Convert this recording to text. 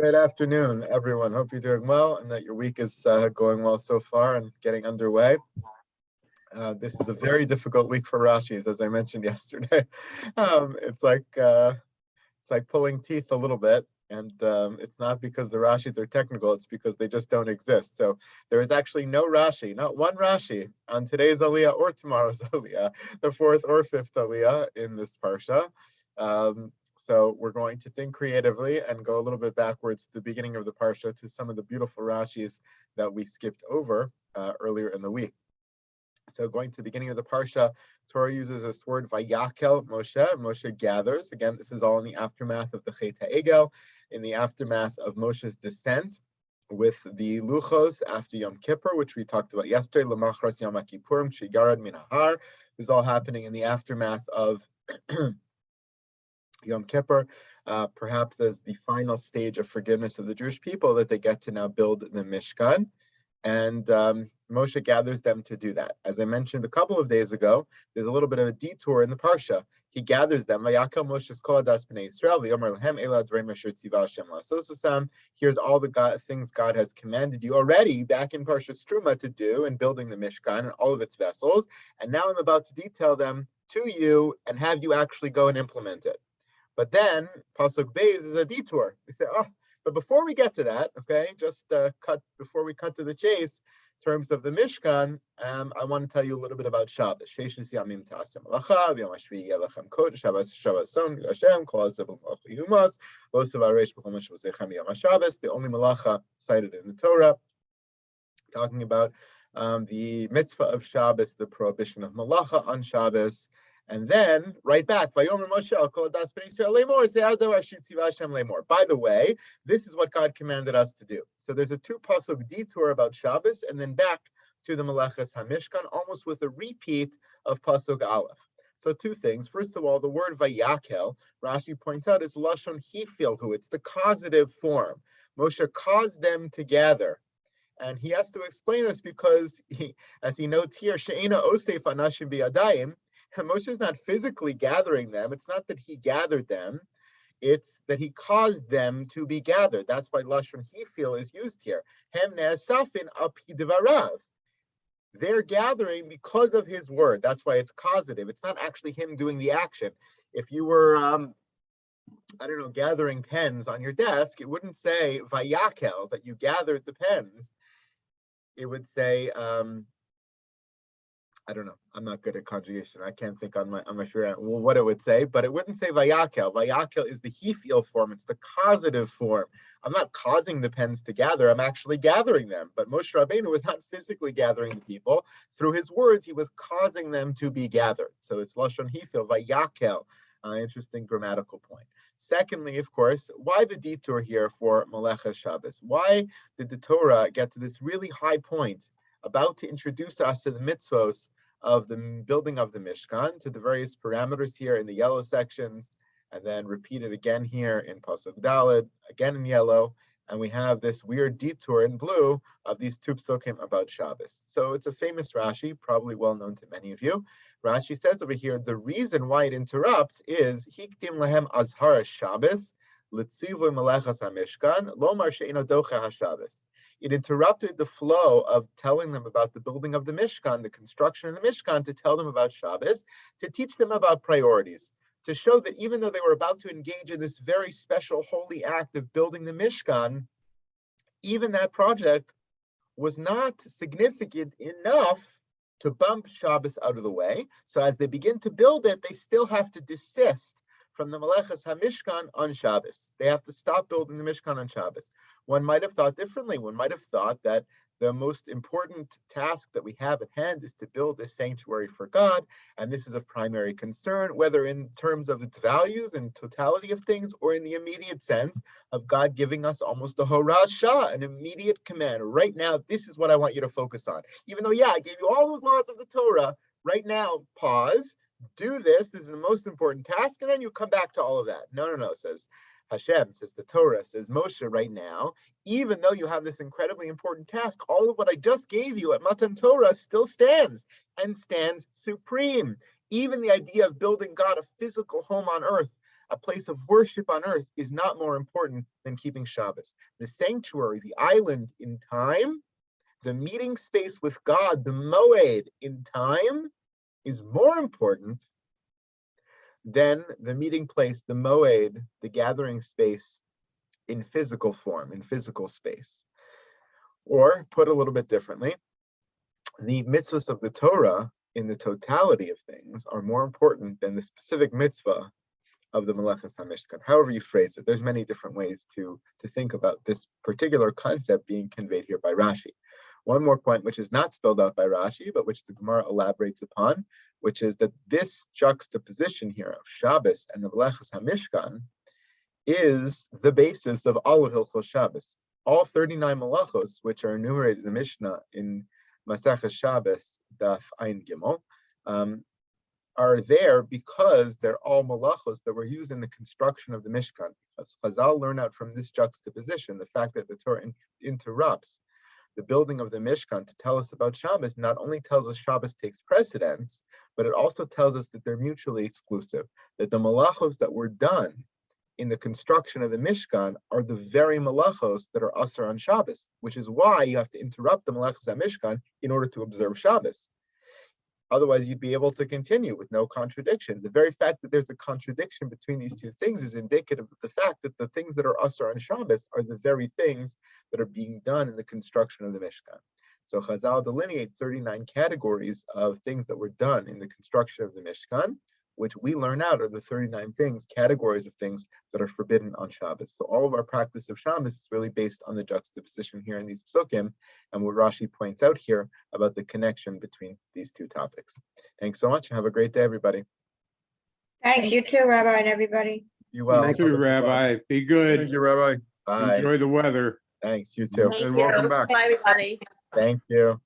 Good afternoon, everyone. Hope you're doing well and that your week is going well so far and getting underway. This is a very difficult week for Rashis, as I mentioned yesterday. It's like pulling teeth a little bit, and it's not because the Rashis are technical; it's because they just don't exist. So there is actually no Rashi, not one Rashi, on today's Aliyah or tomorrow's Aliyah, the fourth or fifth Aliyah in this parsha. So we're going to think creatively and go a little bit backwards to the beginning of the parsha to some of the beautiful Rashis that we skipped over earlier in the week. So going to the beginning of the parsha, Torah uses this word Vayakhel Moshe. Moshe gathers. Again, this is all in the aftermath of the Chet HaEgel, in the aftermath of Moshe's descent with the Luchos after Yom Kippur, which we talked about yesterday. Lamachras Yom Kippurim Shigarad Min Hahar. This is all happening in the aftermath of Yom Kippur, perhaps as the final stage of forgiveness of the Jewish people, that they get to now build the Mishkan. And Moshe gathers them to do that. As I mentioned a couple of days ago, there's a little bit of a detour in the parsha. He gathers them. Vayakhel Moshe's kol hadas b'nei Yisrael v'yomer lahem ela advarim asher tziva Hashem la'asos osam. Here's all the things God has commanded you already back in Parshas Truma to do in building the Mishkan and all of its vessels. And now I'm about to detail them to you and have you actually go and implement it. But then Pasuk Beis is a detour. We say, but before we get to that, okay, before we cut to the chase, in terms of the Mishkan, I want to tell you a little bit about Shabbos. Sheshis yamim ta'asem malacha, v'yom hashvi'i yelachem kodesh, Shabbos son, Hashem, kol ha'zeh b'malacha yumas, lo sevaresh b'chol ma shevosechem yom HaShabbos, the only malacha cited in the Torah, talking about the mitzvah of Shabbos, the prohibition of malacha on Shabbos. And then, right back, by the way, this is what God commanded us to do. So there's a two-pasuk detour about Shabbos, and then back to the Melechas HaMishkan, almost with a repeat of pasuk Aleph. So two things. First of all, the word Vayakhel, Rashi points out, is Lashon Hifilhu. It's the causative form. Moshe caused them to gather. And he has to explain this because, as he notes here, She'ena Osef Anashim Biyadayim, Moshe is not physically gathering them. It's not that he gathered them. It's that he caused them to be gathered. That's why Lashon Hifil is used here. Hem ne'asafin apidvarav. They're gathering because of his word. That's why it's causative. It's not actually him doing the action. If you were, gathering pens on your desk, it wouldn't say Vayakhel, that you gathered the pens. It would say, I don't know. I'm not good at conjugation. I can't think on my sure what it would say, but it wouldn't say Vayakhel. Vayakhel is the Hifil form. It's the causative form. I'm not causing the pens to gather. I'm actually gathering them. But Moshe Rabbeinu was not physically gathering the people. Through his words, he was causing them to be gathered. So it's Lashon Hifil, Vayakhel. Interesting grammatical point. Secondly, of course, why the detour here for Melechas Shabbos? Why did the Torah get to this really high point about to introduce us to the mitzvos of the building of the Mishkan, to the various parameters here in the yellow sections, and then repeated again here in Pasuk Daled, again in yellow, and we have this weird detour in blue of these two psukim about Shabbos. So it's a famous Rashi, probably well known to many of you. Rashi says over here, the reason why it interrupts is Hiktim lahem azhara Shabbos, litzivui melechas hamishkan, lomar she'ino docha haShabbos. It interrupted the flow of telling them about the building of the Mishkan, the construction of the Mishkan, to tell them about Shabbos, to teach them about priorities, to show that even though they were about to engage in this very special holy act of building the Mishkan, even that project was not significant enough to bump Shabbos out of the way. So as they begin to build it, they still have to desist from the Melechas HaMishkan on Shabbos. They have to stop building the Mishkan on Shabbos. One might have thought differently. One might have thought that the most important task that we have at hand is to build this sanctuary for God, and this is of primary concern, whether in terms of its values and totality of things, or in the immediate sense of God giving us almost a horaz shah, an immediate command. Right now, this is what I want you to focus on. Even though, I gave you all those laws of the Torah, right now, pause, do this is the most important task, and then you come back to all of that. No, says Hashem, says the Torah, says Moshe right now, even though you have this incredibly important task, all of what I just gave you at Matan Torah still stands, and stands supreme. Even the idea of building God a physical home on earth, a place of worship on earth is not more important than keeping Shabbos. The sanctuary, the island in time, the meeting space with God, the moed in time, is more important than the meeting place, the moed, the gathering space in physical form, in physical space. Or put a little bit differently, the mitzvahs of the Torah in the totality of things are more important than the specific mitzvah of the Melechas HaMishkan. However you phrase it, there's many different ways to think about this particular concept being conveyed here by Rashi. One more point, which is not spelled out by Rashi, but which the Gemara elaborates upon, which is that this juxtaposition here of Shabbos and the Melechas HaMishkan is the basis of all of Hilchos Shabbos. All 39 malachos, which are enumerated in the Mishnah in Maseches Shabbos, Daf Ayin Gimel, are there because they're all malachos that were used in the construction of the Mishkan. As Chazal learn out from this juxtaposition, the fact that the Torah interrupts the building of the Mishkan to tell us about Shabbos not only tells us Shabbos takes precedence, but it also tells us that they're mutually exclusive, that the malachos that were done in the construction of the Mishkan are the very malachos that are asur on Shabbos, which is why you have to interrupt the malachos at Mishkan in order to observe Shabbos. Otherwise, you'd be able to continue with no contradiction. The very fact that there's a contradiction between these two things is indicative of the fact that the things that are asur on Shabbos are the very things that are being done in the construction of the Mishkan. So Chazal delineate 39 categories of things that were done in the construction of the Mishkan, which we learn out are the 39 things, categories of things that are forbidden on Shabbos. So all of our practice of Shabbos is really based on the juxtaposition here in these psukim and what Rashi points out here about the connection between these two topics. Thanks so much. Have a great day, everybody. Thanks, you too, Rabbi, and everybody. You well. Thank you, Rabbi. Be good. Thank you, Rabbi. Bye. Enjoy the weather. Thanks. You too. And welcome back. Bye, everybody. Thank you.